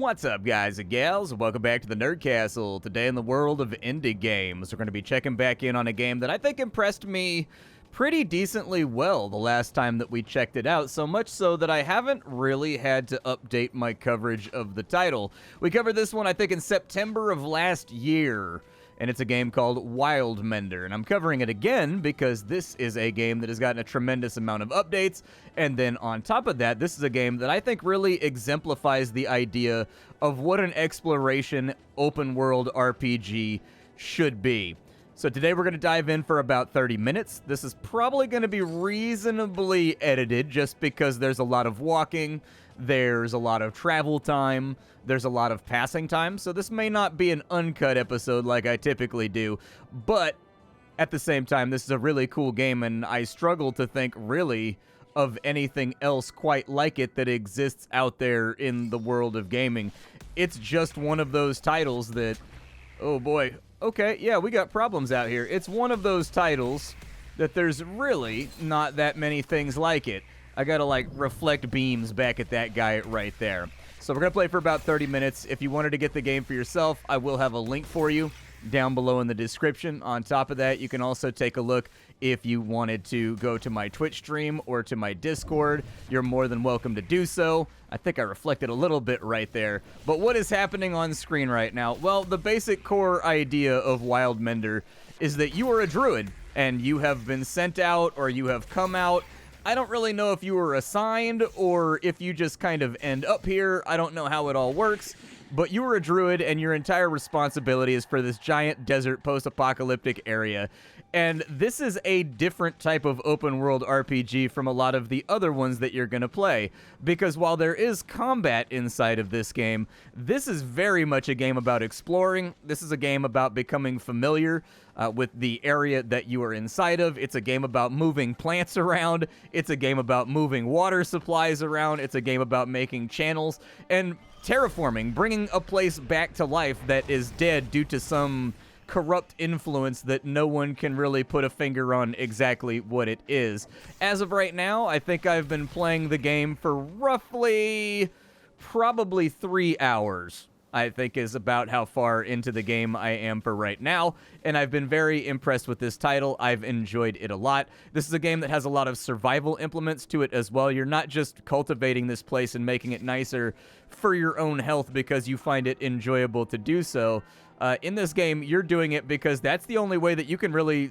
What's up, guys and gals? Welcome back to the Nerd Castle. Today in the world of indie games, we're going to be checking back in on a game that I think impressed me pretty decently well the last time that we checked it out, so much so that I haven't really had to update my coverage of the title. We covered this one, I think, in September of last year, and it's a game called Wildmender, and I'm covering it again because this is a game that has gotten a tremendous amount of updates, and then on top of that, this is a game that I think really exemplifies the idea of what an exploration open-world RPG should be. So today we're going to dive in for about 30 minutes. This is probably going to be reasonably edited just because there's a lot of walking, there's a lot of travel time, there's a lot of passing time, so this may not be an uncut episode like I typically do, but at the same time, this is a really cool game, and I struggle to think really of anything else quite like it that exists out there in the world of gaming. It's just one of those titles that, oh boy, okay, yeah, we got problems out here. It's one of those titles that there's really not that many things like it. I gotta, like, reflect beams back at that guy right there. So we're gonna play for about 30 minutes. If you wanted to get the game for yourself, I will have a link for you down below in the description. On top of that, you can also take a look if you wanted to go to my Twitch stream or to my Discord. You're more than welcome to do so. I think I reflected a little bit right there. But what is happening on screen right now? Well, the basic core idea of Wildmender is that you are a druid, and you have been sent out or you have come out. I don't really know if you were assigned or if you just kind of end up here. I don't know how it all works. But you are a druid, and your entire responsibility is for this giant desert post-apocalyptic area. And this is a different type of open-world RPG from a lot of the other ones that you're going to play. Because while there is combat inside of this game, this is very much a game about exploring. This is a game about becoming familiar with the area that you are inside of. It's a game about moving plants around. It's a game about moving water supplies around. It's a game about making channels and terraforming, bringing a place back to life that is dead due to some corrupt influence that no one can really put a finger on exactly what it is. As of right now, I think I've been playing the game for roughly probably 3 hours. I think is about how far into the game I am for right now, and I've been very impressed with this title. I've enjoyed it a lot. This is a game that has a lot of survival implements to it as well. You're not just cultivating this place and making it nicer for your own health because you find it enjoyable to do so. In this game, you're doing it because that's the only way that you can really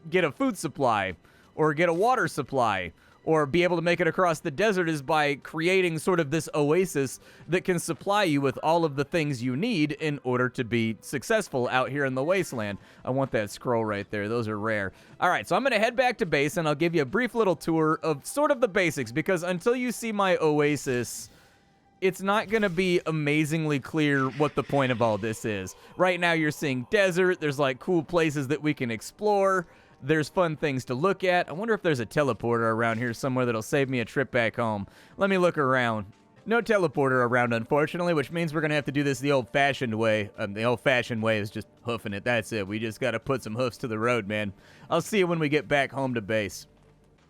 get a food supply or get a water supply or be able to make it across the desert is by creating sort of this oasis that can supply you with all of the things you need in order to be successful out here in the wasteland. I want that scroll right there. Those are rare. All right, so I'm going to head back to base, and I'll give you a brief little tour of sort of the basics, because until you see my oasis, it's not going to be amazingly clear what the point of all this is. Right now, you're seeing desert. There's, like, cool places that we can explore. There's fun things to look at. I wonder if there's a teleporter around here somewhere that'll save me a trip back home. Let me look around. No teleporter around, unfortunately, which means we're going to have to do this the old-fashioned way. The old-fashioned way is just hoofing it. That's it. We just got to put some hoofs to the road, man. I'll see you when we get back home to base.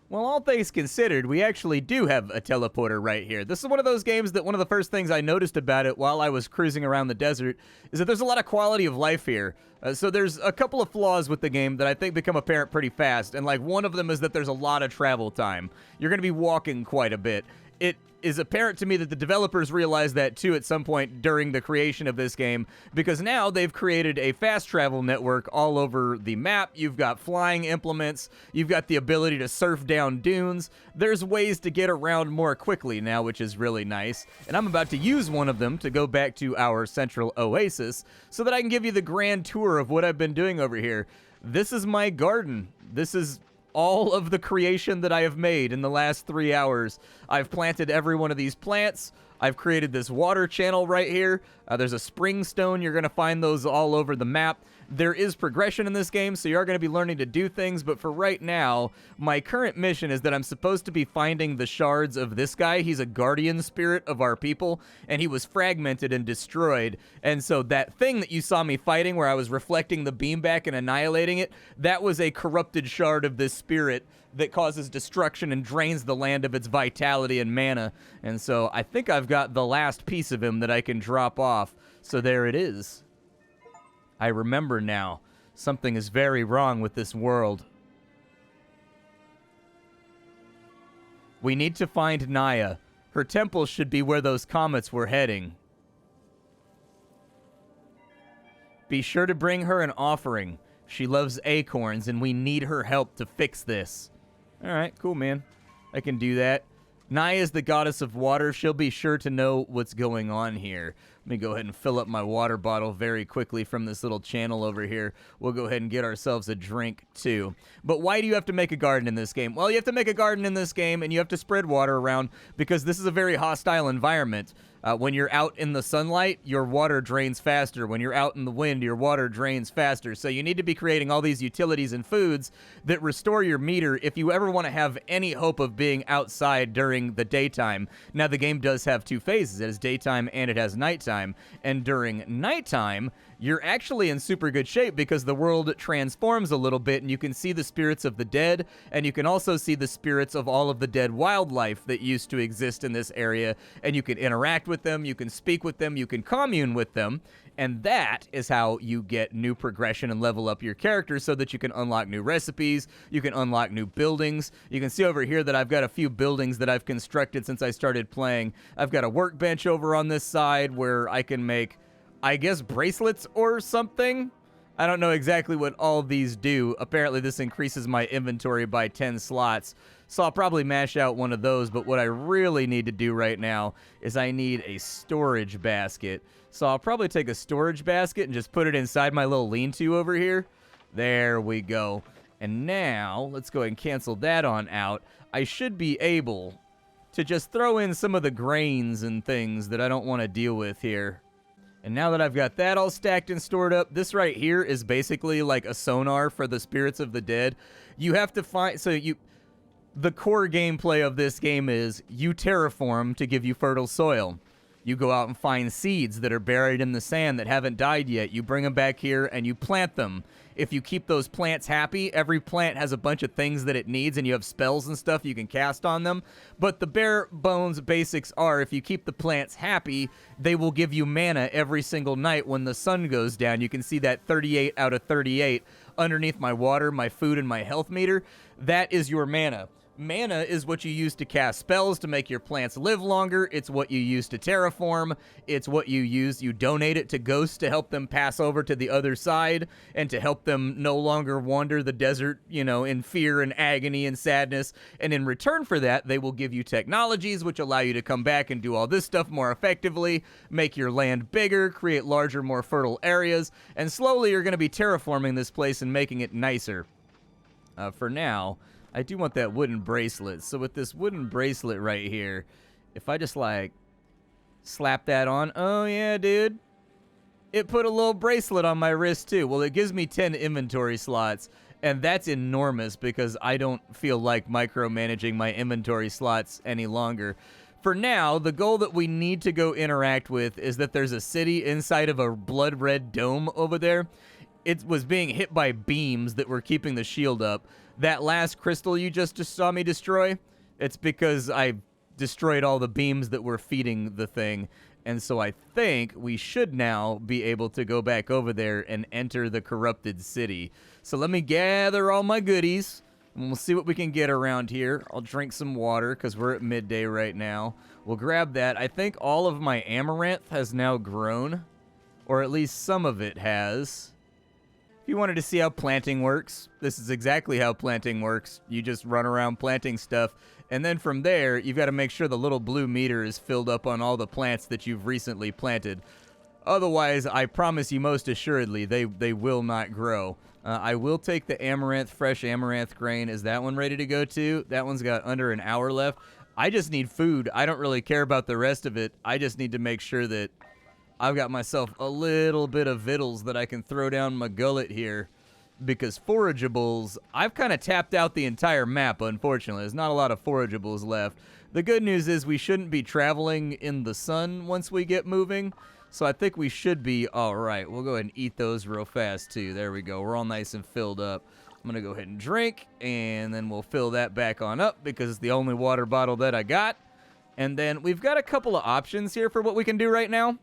Well, all things considered, we actually do have a teleporter right here. This is one of those games that one of the first things I noticed about it while I was cruising around the desert is that there's a lot of quality of life here. So there's a couple of flaws with the game that I think become apparent pretty fast, and like one of them is that there's a lot of travel time. You're going to be walking quite a bit. It is apparent to me that the developers realized that too at some point during the creation of this game, because now they've created a fast travel network all over the map. You've got flying implements, you've got the ability to surf down dunes. There's ways to get around more quickly now, which is really nice. And I'm about to use one of them to go back to our central oasis so that I can give you the grand tour of what I've been doing over here. This is my garden. This is all of the creation that I have made in the last 3 hours. I've planted every one of these plants. I've created this water channel right here. There's a spring stone. You're going to find those all over the map. There is progression in this game, so you are going to be learning to do things, but for right now, my current mission is that I'm supposed to be finding the shards of this guy. He's a guardian spirit of our people, and he was fragmented and destroyed, and so that thing that you saw me fighting where I was reflecting the beam back and annihilating it, that was a corrupted shard of this spirit that causes destruction and drains the land of its vitality and mana. And so I think I've got the last piece of him that I can drop off. So there it is. I remember now. Something is very wrong with this world. We need to find Naya. Her temple should be where those comets were heading. Be sure to bring her an offering. She loves acorns, and we need her help to fix this. Alright, cool, man. I can do that. Naya is the goddess of water. She'll be sure to know what's going on here. Let me go ahead and fill up my water bottle very quickly from this little channel over here. We'll go ahead and get ourselves a drink, too. But why do you have to make a garden in this game? Well, you have to make a garden in this game, and you have to spread water around, because this is a very hostile environment. When you're out in the sunlight, your water drains faster. When you're out in the wind, your water drains faster. So you need to be creating all these utilities and foods that restore your meter if you ever want to have any hope of being outside during the daytime. Now, the game does have two phases. It has daytime and it has nighttime. And during nighttime, you're actually in super good shape because the world transforms a little bit and you can see the spirits of the dead, and you can also see the spirits of all of the dead wildlife that used to exist in this area, and you can interact with them, you can speak with them, you can commune with them, and that is how you get new progression and level up your character so that you can unlock new recipes, you can unlock new buildings. You can see over here that I've got a few buildings that I've constructed since I started playing. I've got a workbench over on this side where I can make, I guess, bracelets or something. I don't know exactly what all these do. Apparently this increases my inventory by 10 slots. So I'll probably mash out one of those, but what I really need to do right now is I need a storage basket. So I'll probably take a storage basket and just put it inside my little lean-to over here. There we go. And now, let's go ahead and cancel that on out. I should be able to just throw in some of the grains and things that I don't want to deal with here. And now that I've got that all stacked and stored up, this right here is basically like a sonar for the spirits of the dead. You have to find, the core gameplay of this game is you terraform to give you fertile soil. You go out and find seeds that are buried in the sand that haven't died yet. You bring them back here and you plant them. If you keep those plants happy, every plant has a bunch of things that it needs, and you have spells and stuff you can cast on them. But the bare bones basics are, if you keep the plants happy, they will give you mana every single night when the sun goes down. You can see that 38 out of 38 underneath my water, my food, and my health meter. That is your mana. Mana is what you use to cast spells to make your plants live longer. It's what you use to terraform. It's what you donate it to ghosts to help them pass over to the other side and to help them no longer wander the desert, in fear and agony and sadness. And in return for that, they will give you technologies which allow you to come back and do all this stuff more effectively, make your land bigger, create larger, more fertile areas, and slowly you're going to be terraforming this place and making it nicer. For now, I do want that wooden bracelet. So with this wooden bracelet right here, if I just slap that on, oh yeah, dude, it put a little bracelet on my wrist too. Well, it gives me 10 inventory slots, and that's enormous because I don't feel like micromanaging my inventory slots any longer. For now, the goal that we need to go interact with is that there's a city inside of a blood red dome over there. It was being hit by beams that were keeping the shield up. That last crystal you just saw me destroy, it's because I destroyed all the beams that were feeding the thing. And so I think we should now be able to go back over there and enter the corrupted city. So let me gather all my goodies, and we'll see what we can get around here. I'll drink some water because we're at midday right now. We'll grab that. I think all of my amaranth has now grown, or at least some of it has. If you wanted to see how planting works, this is exactly how planting works. You just run around planting stuff, and then from there, you've got to make sure the little blue meter is filled up on all the plants that you've recently planted. Otherwise, I promise you most assuredly, they will not grow. I will take the amaranth, fresh amaranth grain. Is that one ready to go too? That one's got under an hour left. I just need food. I don't really care about the rest of it. I just need to make sure that I've got myself a little bit of victuals that I can throw down my gullet here, because forageables, I've kind of tapped out the entire map, unfortunately. There's not a lot of forageables left. The good news is we shouldn't be traveling in the sun once we get moving, so I think we should be all right. We'll go ahead and eat those real fast, too. There we go. We're all nice and filled up. I'm going to go ahead and drink, and then we'll fill that back on up because it's the only water bottle that I got. And then we've got a couple of options here for what we can do right now.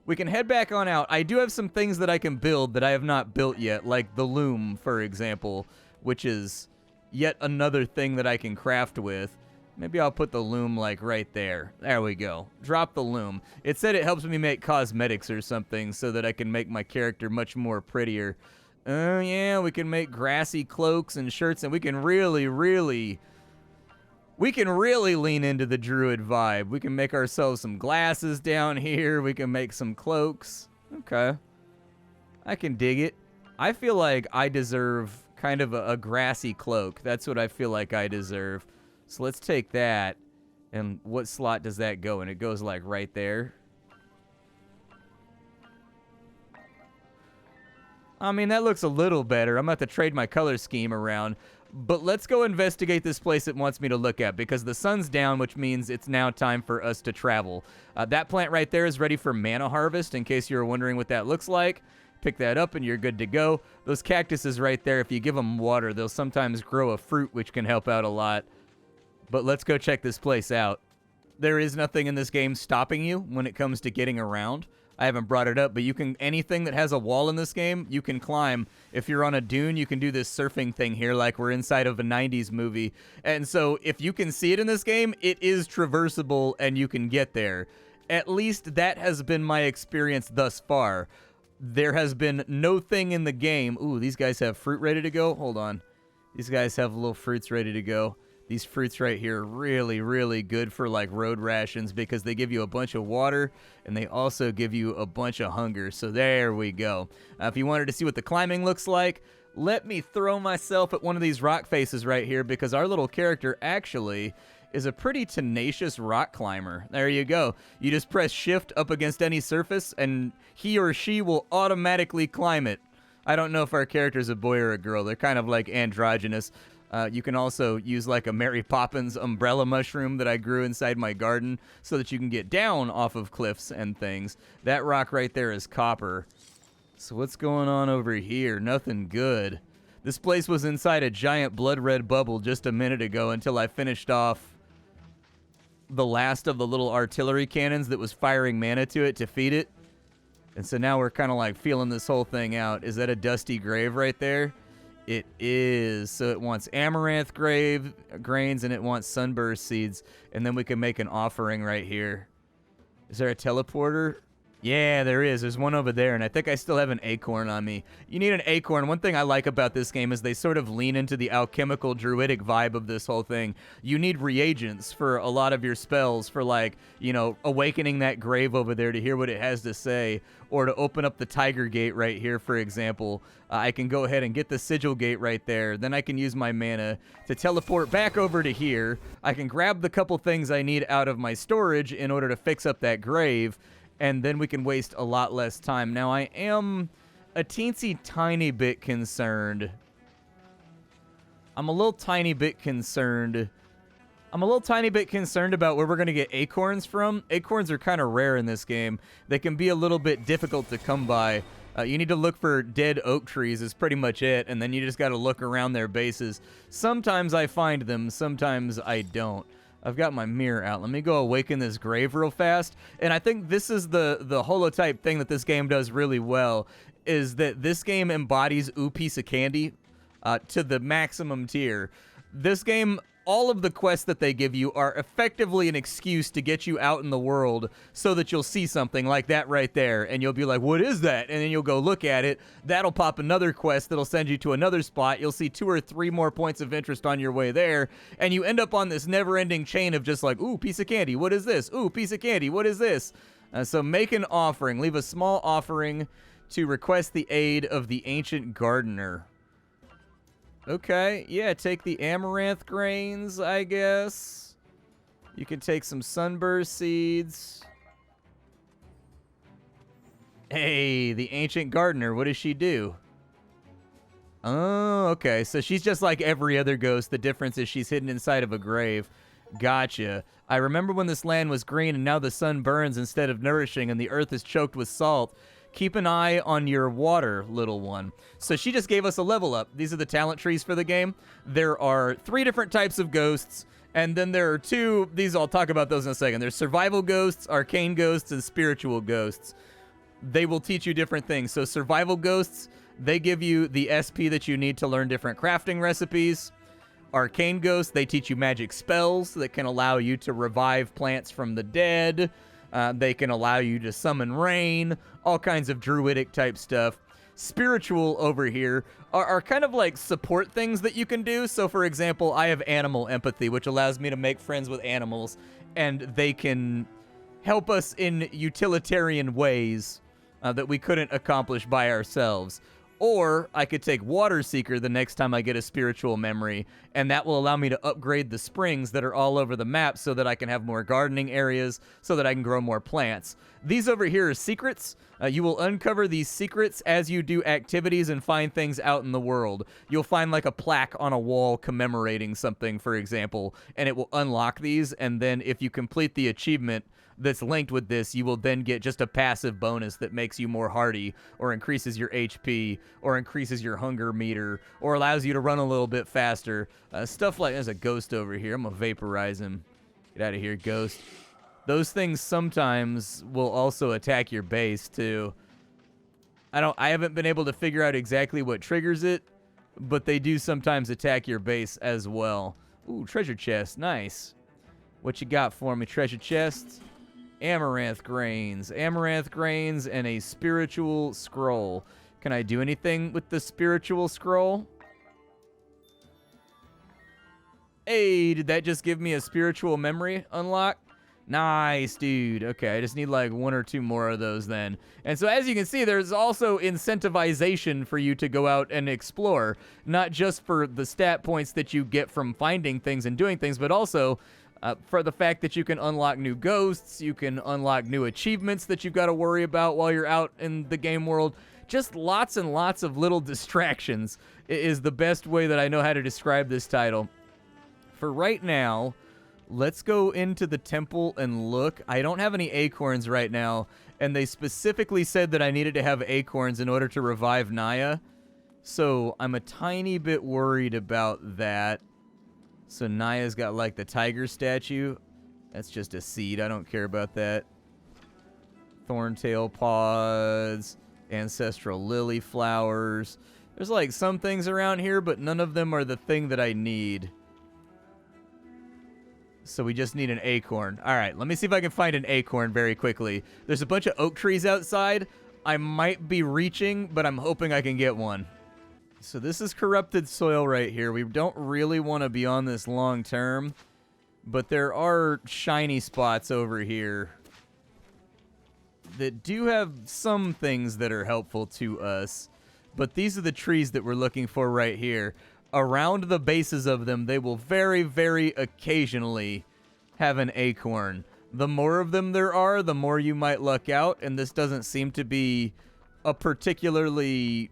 We can head back on out. I do have some things that I can build that I have not built yet, like the loom, for example, which is yet another thing that I can craft with. Maybe I'll put the loom, like, right there. There we go. Drop the loom. It said it helps me make cosmetics or something so that I can make my character much more prettier. Oh, yeah, we can make grassy cloaks and shirts, and we can really lean into the Druid vibe. We can make ourselves some glasses down here. We can make some cloaks. Okay. I can dig it. I feel like I deserve kind of a grassy cloak. That's what I feel like I deserve. So let's take that. And what slot does that go in? It goes like right there. I mean, that looks a little better. I'm about to trade my color scheme around. But let's go investigate this place it wants me to look at, because the sun's down, which means it's now time for us to travel. That plant right there is ready for mana harvest, in case you're wondering what that looks like. Pick that up and you're good to go. Those cactuses right there, if you give them water, they'll sometimes grow a fruit, which can help out a lot. But let's go check this place out. There is nothing in this game stopping you when it comes to getting around. I haven't brought it up, but you can, anything that has a wall in this game, you can climb. If you're on a dune, you can do this surfing thing here like we're inside of a 90s movie. And so if you can see it in this game, it is traversable and you can get there. At least that has been my experience thus far. There has been no thing in the game. Ooh, these guys have fruit ready to go. Hold on. These guys have little fruits ready to go. These fruits right here are really good for like road rations because they give you a bunch of water and they also give you a bunch of hunger. So there we go. If you wanted to see what the climbing looks like, let me throw myself at one of these rock faces right here because our little character actually is a pretty tenacious rock climber. There you go. You just press shift up against any surface and he or she will automatically climb it. I don't know if our character's a boy or a girl. They're kind of like androgynous. You can also use like a Mary Poppins umbrella mushroom that I grew inside my garden so that you can get down off of cliffs and things. That rock right there is copper. So what's going on over here? Nothing good. This place was inside a giant blood red bubble just a minute ago until I finished off the last of the little artillery cannons that was firing mana to it to feed it. And so now we're kind of like feeling this whole thing out. Is that a dusty grave right there? It is. So it wants amaranth grains and it wants sunburst seeds. And then we can make an offering right here. Is there a teleporter? Yeah, there is. There's one over there, and I think I still have an acorn on me. You need an acorn. One thing I like about this game is they sort of lean into the alchemical druidic vibe of this whole thing. You need reagents for a lot of your spells for, like, you know, awakening that grave over there to hear what it has to say, or to open up the tiger gate right here, for example. I can go ahead and get the sigil gate right there. Then I can use my mana to teleport back over to here. I can grab the couple things I need out of my storage in order to fix up that grave, and then we can waste a lot less time. Now, I am a teensy tiny bit concerned. I'm a little tiny bit concerned about where we're going to get acorns from. Acorns are kind of rare in this game. They can be a little bit difficult to come by. You need to look for dead oak trees is pretty much it, and then you just got to look around their bases. Sometimes I find them, sometimes I don't. I've got my mirror out. Let me go awaken this grave real fast. And I think this is the holotype thing that this game does really well, is that this game embodies ooh piece of candy to the maximum tier. This game, all of the quests that they give you are effectively an excuse to get you out in the world so that you'll see something like that right there, and you'll be like, what is that? And then you'll go look at it. That'll pop another quest that'll send you to another spot. You'll see 2 or 3 more points of interest on your way there, and you end up on this never-ending chain of just like, ooh, piece of candy, what is this? Ooh, piece of candy, what is this? So make an offering. Leave a small offering to request the aid of the ancient gardener. Okay, yeah, take the amaranth grains, I guess. You can take some sunburst seeds. Hey, the ancient gardener, what does she do? Oh, okay, so she's just like every other ghost. The difference is she's hidden inside of a grave. Gotcha. I remember when this land was green and now the sun burns instead of nourishing and the earth is choked with salt. keep an eye on your water, little one. So she just gave us a level up. These are the talent trees for the game. There are 3 different types of ghosts, and then there are 2, these I'll talk about those in a second. There's survival ghosts, arcane ghosts, and spiritual ghosts. They will teach you different things. So survival ghosts, they give you the SP that you need to learn different crafting recipes. Arcane ghosts, they teach you magic spells that can allow you to revive plants from the dead. They can allow you to summon rain, all kinds of druidic type stuff. Spiritual over here are kind of like support things that you can do. So for example, I have animal empathy, which allows me to make friends with animals, and they can help us in utilitarian ways that we couldn't accomplish by ourselves. Or I could take Water Seeker the next time I get a spiritual memory, and that will allow me to upgrade the springs that are all over the map so that I can have more gardening areas, so that I can grow more plants. These over here are secrets. You will uncover these secrets as you do activities and find things out in the world. You'll find like a plaque on a wall commemorating something, for example, and it will unlock these, and then if you complete the achievement that's linked with this, you will then get just a passive bonus that makes you more hardy, or increases your HP, or increases your hunger meter, or allows you to run a little bit faster. Stuff like, there's a ghost over here. I'm gonna vaporize him. Get out of here, ghost. Those things sometimes will also attack your base too. I haven't been able to figure out exactly what triggers it, but they do sometimes attack your base as well. Ooh, treasure chest, nice. What you got for me, treasure chest? Amaranth grains, and a spiritual scroll. Can I do anything with the spiritual scroll? Hey, did that just give me a spiritual memory unlock? Nice, dude. Okay, I just need like 1 or 2 more of those then. And so as you can see, there's also incentivization for you to go out and explore. Not just for the stat points that you get from finding things and doing things, but also for the fact that you can unlock new ghosts, you can unlock new achievements that you've got to worry about while you're out in the game world. Just lots and lots of little distractions is the best way that I know how to describe this title. For right now, let's go into the temple and look. I don't have any acorns right now, and they specifically said that I needed to have acorns in order to revive Naya. So I'm a tiny bit worried about that. So Naya's got like the tiger statue. That's just a seed. I don't care about that. Thorntail pods, ancestral lily flowers. There's like some things around here, but none of them are the thing that I need. So we just need an acorn. All right, let me see if I can find an acorn very quickly. There's a bunch of oak trees outside. I might be reaching, but I'm hoping I can get one. So this is corrupted soil right here. We don't really want to be on this long term, but there are shiny spots over here that do have some things that are helpful to us. But these are the trees that we're looking for right here. Around the bases of them, they will very, very occasionally have an acorn. The more of them there are, the more you might luck out, and this doesn't seem to be a particularly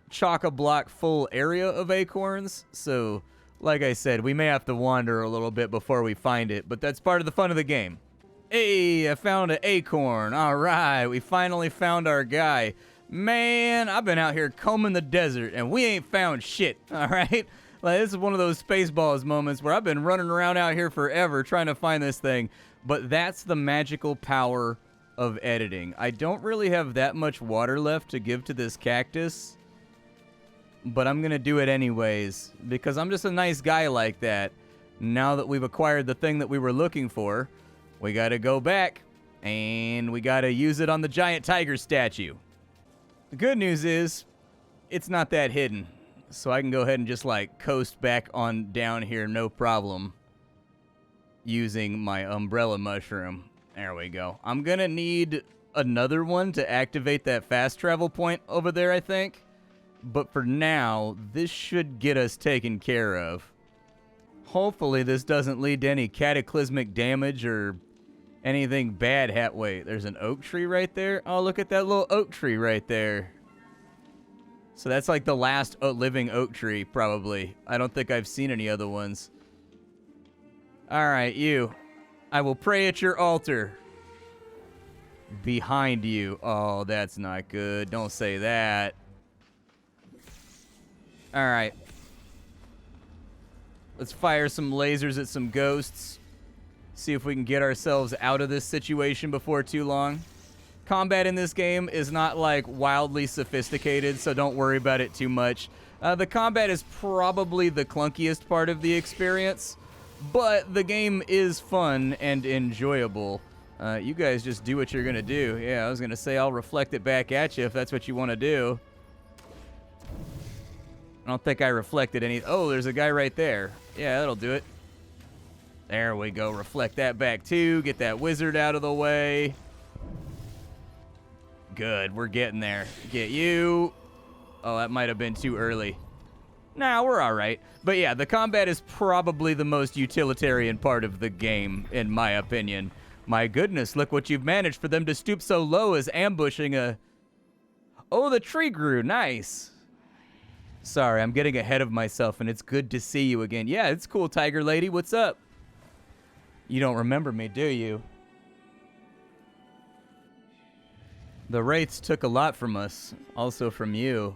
chock-a-block full area of acorns, so like I said, we may have to wander a little bit before we find it, but that's part of the fun of the game. Hey, I found an acorn. All right, we finally found our guy. Man, I've been out here combing the desert, and we ain't found shit, all right? Like, this is one of those Spaceballs moments where I've been running around out here forever trying to find this thing, but that's the magical power of editing. I don't really have that much water left to give to this cactus, but I'm gonna do it anyways, because I'm just a nice guy like that. Now that we've acquired the thing that we were looking for, we gotta go back, and we gotta use it on the giant tiger statue. The good news is, it's not that hidden, so I can go ahead and just like coast back on down here, no problem, using my umbrella mushroom. There we go. I'm gonna need another one to activate that fast travel point over there, I think. But for now, this should get us taken care of. Hopefully this doesn't lead to any cataclysmic damage or anything bad. Wait, there's an oak tree right there? Oh, look at that little oak tree right there. So that's like the last living oak tree, probably. I don't think I've seen any other ones. All right, you. I will pray at your altar. Behind you. Oh, that's not good. Don't say that. All right. Let's fire some lasers at some ghosts. See if we can get ourselves out of this situation before too long. Combat in this game is not, like, wildly sophisticated, so don't worry about it too much. The combat is probably the clunkiest part of the experience, but the game is fun and enjoyable. You guys just do what you're going to do. Yeah, I was going to say I'll reflect it back at you if that's what you want to do. I don't think I reflected any... Oh, there's a guy right there. Yeah, that'll do it. There we go. Reflect that back, too. Get that wizard out of the way. Good. We're getting there. Get you. Oh, that might have been too early. Nah, we're all right. But yeah, the combat is probably the most utilitarian part of the game, in my opinion. My goodness, look what you've managed for them to stoop so low as ambushing a... Oh, the tree grew. Nice. Sorry, I'm getting ahead of myself, and it's good to see you again. Yeah, it's cool, Tiger Lady. What's up? You don't remember me, do you? The Wraiths took a lot from us, also from you.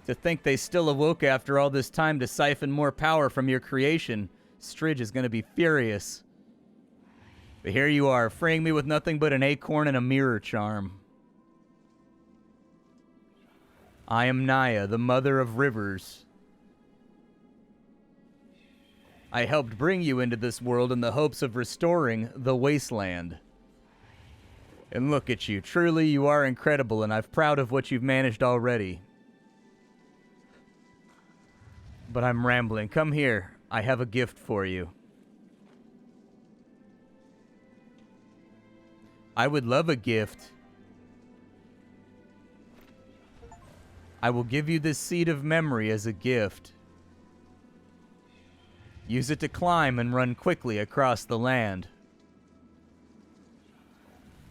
To think they still awoke after all this time to siphon more power from your creation, Stridge is going to be furious. But here you are, freeing me with nothing but an acorn and a mirror charm. I am Naya, the mother of rivers. I helped bring you into this world in the hopes of restoring the wasteland. And look at you. Truly, you are incredible, and I'm proud of what you've managed already. But I'm rambling. Come here. I have a gift for you. I would love a gift. I will give you this seed of memory as a gift. Use it to climb and run quickly across the land.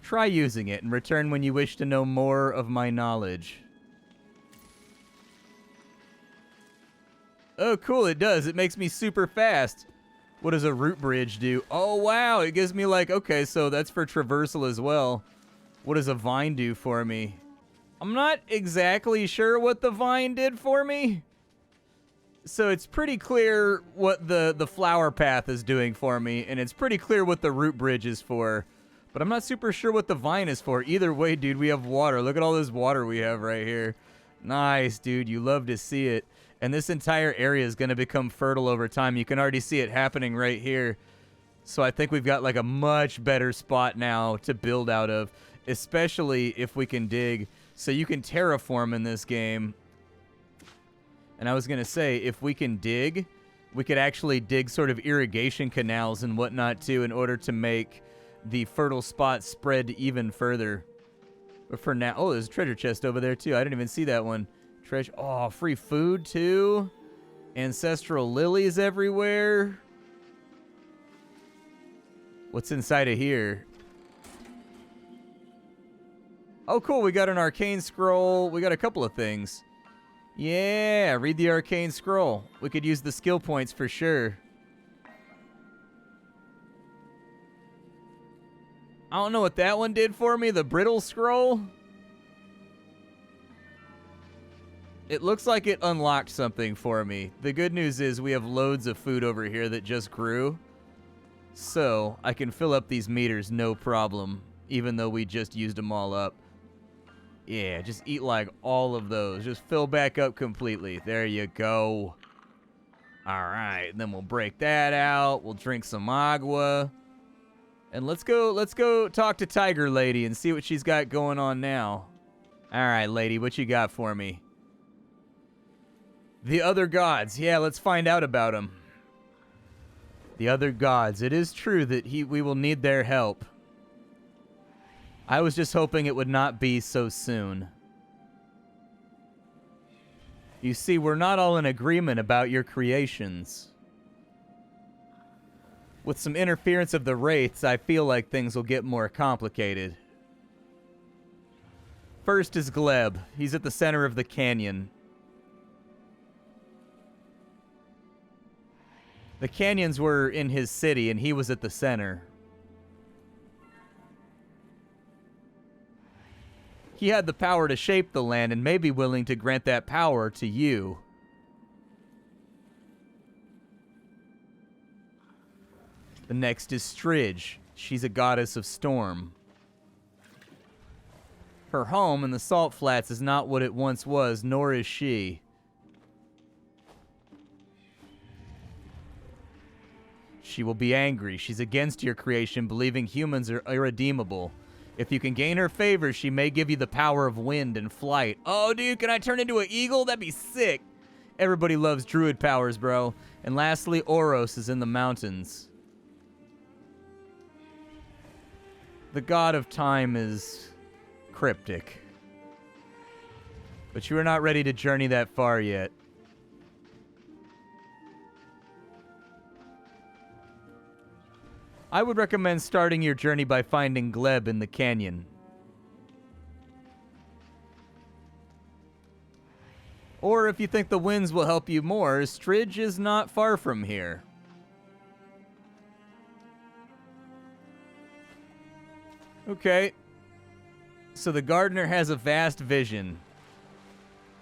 Try using it and return when you wish to know more of my knowledge. Oh, cool, it does. It makes me super fast. What does a root bridge do? Oh, wow, it gives me like, okay, so that's for traversal as well. What does a vine do for me? I'm not exactly sure what the vine did for me. So it's pretty clear what the flower path is doing for me, and it's pretty clear what the root bridge is for. But I'm not super sure what the vine is for. Either way, dude, we have water. Look at all this water we have right here. Nice, dude. You love to see it. And this entire area is going to become fertile over time. You can already see it happening right here. So I think we've got like a much better spot now to build out of, especially if we can dig. So you can terraform in this game. And I was going to say, if we can dig, we could actually dig sort of irrigation canals and whatnot too in order to make the fertile spot spread even further. But for now, oh, there's a treasure chest over there too. I didn't even see that one. Treasure, oh, free food too. Ancestral lilies everywhere. What's inside of here? Oh, cool, we got an arcane scroll. We got a couple of things. Yeah, read the arcane scroll. We could use the skill points for sure. I don't know what that one did for me, the brittle scroll. It looks like it unlocked something for me. The good news is we have loads of food over here that just grew. So I can fill up these meters no problem, even though we just used them all up. Yeah, just eat like all of those. Just fill back up completely. There you go. All right, then we'll break that out. We'll drink some agua. And let's go talk to Tiger Lady and see what she's got going on now. All right, lady, what you got for me? The other gods. Yeah, let's find out about them. The other gods. It is true that we will need their help. I was just hoping it would not be so soon. You see, we're not all in agreement about your creations. With some interference of the Wraiths, I feel like things will get more complicated. First is Gleb. He's at the center of the canyon. The canyons were in his city, and he was at the center. he had the power to shape the land and may be willing to grant that power to you. The next is Stridge. She's a goddess of storm. Her home in the Salt Flats is not what it once was, nor is she. She will be angry. She's against your creation, believing humans are irredeemable. If you can gain her favor, she may give you the power of wind and flight. Oh, dude, can I turn into an eagle? That'd be sick. Everybody loves druid powers, bro. And lastly, Oros is in the mountains. The god of time is cryptic. But you are not ready to journey that far yet. I would recommend starting your journey by finding Gleb in the canyon. Or if you think the winds will help you more, Stridge is not far from here. Okay. So the gardener has a vast vision.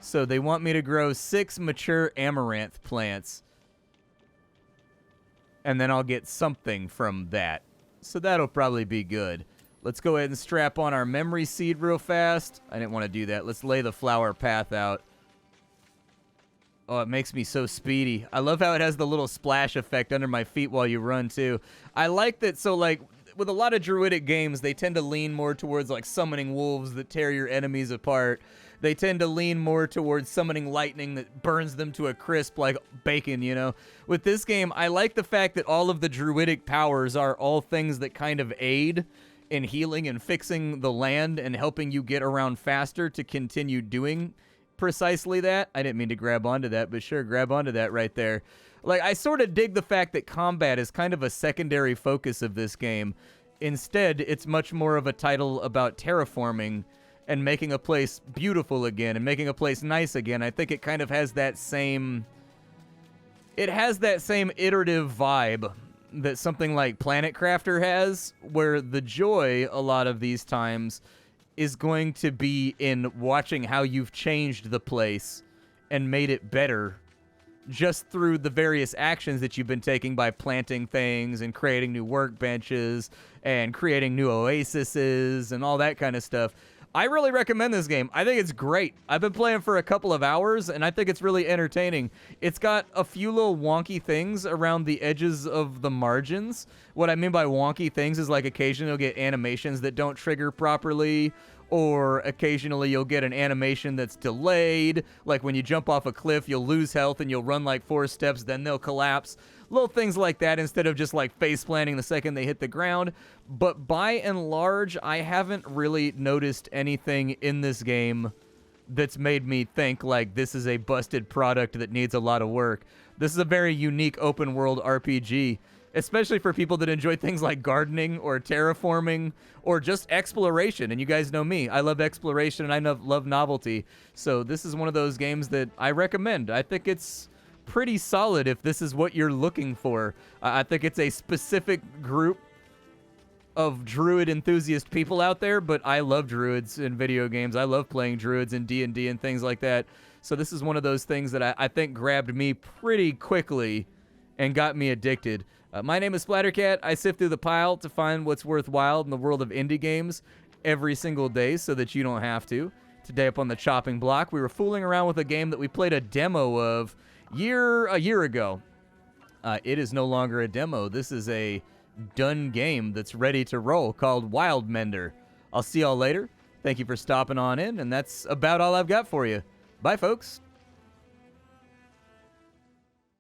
So they want me to grow 6 mature amaranth plants. And then I'll get something from that. So that'll probably be good. Let's go ahead and strap on our memory seed real fast. I didn't want to do that. Let's lay the flower path out. Oh, it makes me so speedy. I love how it has the little splash effect under my feet while you run, too. I like that, so, like, with a lot of druidic games, they tend to lean more towards, like, summoning wolves that tear your enemies apart. They tend to lean more towards summoning lightning that burns them to a crisp like bacon, you know? With this game, I like the fact that all of the druidic powers are all things that kind of aid in healing and fixing the land and helping you get around faster to continue doing precisely that. I didn't mean to grab onto that, but sure, grab onto that right there. Like, I sort of dig the fact that combat is kind of a secondary focus of this game. Instead, it's much more of a title about terraforming and making a place beautiful again and making a place nice again. I think it kind of has that same... It has that same iterative vibe that something like Planet Crafter has, where the joy a lot of these times is going to be in watching how you've changed the place and made it better just through the various actions that you've been taking by planting things and creating new workbenches and creating new oases and all that kind of stuff. I really recommend this game. I think it's great. I've been playing for a couple of hours, and I think it's really entertaining. It's got a few little wonky things around the edges of the margins. What I mean by wonky things is, like, occasionally you'll get animations that don't trigger properly, or occasionally you'll get an animation that's delayed. Like when you jump off a cliff, you'll lose health and you'll run like 4 steps, then they'll collapse. Little things like that instead of just like face planting the second they hit the ground. But by and large, I haven't really noticed anything in this game that's made me think like this is a busted product that needs a lot of work. This is a very unique open world RPG, especially for people that enjoy things like gardening or terraforming or just exploration. And you guys know me. I love exploration and I love novelty. So this is one of those games that I recommend. I think it's pretty solid if this is what you're looking for. I think it's a specific group of druid enthusiast people out there, but I love druids in video games. I love playing druids in D&D and things like that. So this is one of those things that I think grabbed me pretty quickly and got me addicted. My name is Splattercat. I sift through the pile to find what's worthwhile in the world of indie games every single day so that you don't have to. Today up on the chopping block, we were fooling around with a game that we played a demo of a year ago. It is no longer a demo. This is a done game that's ready to roll called Wildmender. I'll see y'all later. Thank you for stopping on in, and that's about all I've got for you. Bye, folks.